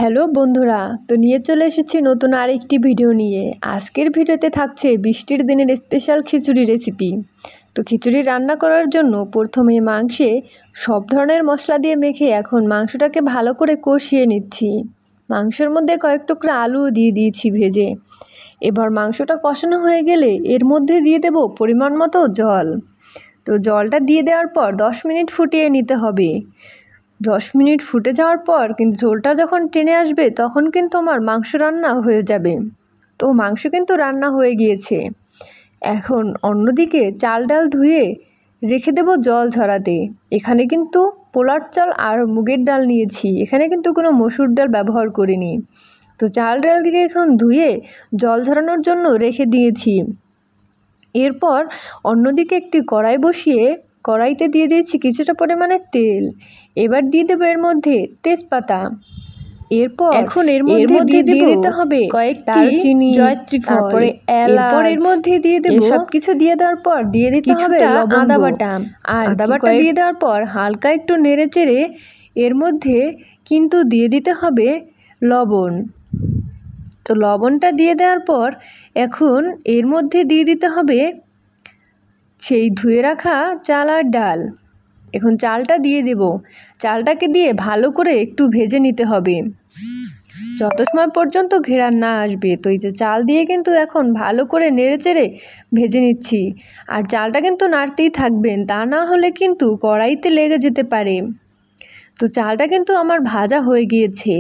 Hello বন্ধুরা, তো নিয়ে চলে এসেছি নতুন আরেকটি ভিডিও নিয়ে। আজকের ভিডিওতে থাকছে বৃষ্টির দিনের স্পেশাল খিচুড়ি রেসিপি। তো খিচুড়ি রান্না করার জন্য প্রথমে মাংসে সব ধরনের মশলা দিয়ে মেখে এখন মাংসটাকে ভালো করে কষিয়ে নিচ্ছি। মাংসের মধ্যে কয়েক টুকরা আলুও দিয়ে দিয়েছি ভেজে। এবার মাংসটা কষানো হয়ে গেলে এর মধ্যে দিয়ে দেব পরিমাণ মতো জল। তো জলটা দিয়ে দেওয়ার পর 10 মিনিট ফুটিয়ে নিতে হবে। 10 মিনিট ফুটে যাওয়ার পর কিন্তু ঝোলটা যখন টেনে আসবে তখন কিন্তু আমার মাংস রান্না হয়ে যাবে। তো মাংস কিন্তু রান্না হয়ে গিয়েছে। এখন অন্যদিকে চাল ডাল ধুয়ে রেখে দেব জল ঝরাতে। এখানে কিন্তু পোলার চাল আর মুগের ডাল নিয়েছি, এখানে কিন্তু কোনো মসুর ডাল ব্যবহার করিনি। তো চাল ডালকে এখন ধুয়ে জল ঝরানোর জন্য রেখে দিয়েছি। এরপর অন্যদিকে একটি কড়াই বসিয়ে কড়াইতে দিয়ে দিয়েছি কিছুটা পরিমাণে তেল। এবার দিয়ে দেবো এর মধ্যে তেজপাতা। এরপর এখন এর মধ্যে দিয়ে দিতে হবে কয়েকটি দারচিনি, জয়ত্রী ফল, তারপরে এলাচ। এর মধ্যে দিয়ে দেব সবকিছু দিয়ে দেওয়ার পর দিয়ে দিতে হবে আদা বাটা। আর আদা বাটা দিয়ে দেওয়ার পর হালকা একটু নেড়েচেড়ে এর মধ্যে কিন্তু দিয়ে দিতে হবে লবণ। তো লবণটা দিয়ে দেওয়ার পর এখন এর মধ্যে দিয়ে দিতে হবে সেই ধুয়ে রাখা চাল আর ডাল। এখন চালটা দিয়ে দেব। চালটাকে দিয়ে ভালো করে একটু ভেজে নিতে হবে যত সময় পর্যন্ত ঘেরান না আসবে। তো এই যে চাল দিয়ে কিন্তু এখন ভালো করে নেড়েচেড়ে ভেজে নিচ্ছি। আর চালটা কিন্তু নাড়তেই থাকবেন, তা না হলে কিন্তু কড়াইতে লেগে যেতে পারে। তো চালটা কিন্তু আমার ভাজা হয়ে গিয়েছে।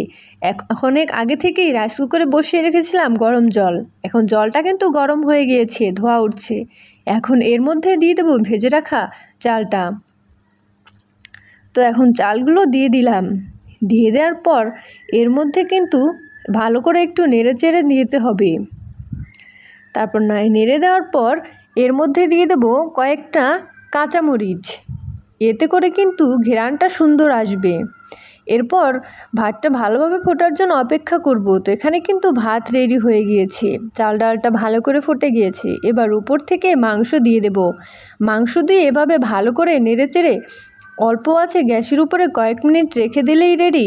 অনেক আগে থেকেই রাইস কুকারে বসিয়ে রেখেছিলাম গরম জল। এখন জলটা কিন্তু গরম হয়ে গিয়েছে, ধোঁয়া উঠছে। এখন এর মধ্যে দিয়ে দেবো ভেজে রাখা চালটা। তো এখন চালগুলো দিয়ে দিলাম। দিয়ে দেওয়ার পর এর মধ্যে কিন্তু ভালো করে একটু নেড়েচেড়ে দিতে হবে। তারপর নেড়ে দেওয়ার পর এর মধ্যে দিয়ে দেবো কয়েকটা কাঁচামরিচ। এতে করে কিন্তু ঘ্রাণটা সুন্দর আসবে। এরপর ভাতটা ভালোভাবে ফোটার জন্য অপেক্ষা করব। তো এখানে কিন্তু ভাত রেডি হয়ে গিয়েছে, চাল ডালটা ভালো করে ফুটে গিয়েছে। এবার উপর থেকে মাংস দিয়ে দেব। মাংস দিয়ে এভাবে ভালো করে নেড়েচেড়ে অল্প আছে গ্যাসের উপরে কয়েক মিনিট রেখে দিলেই রেডি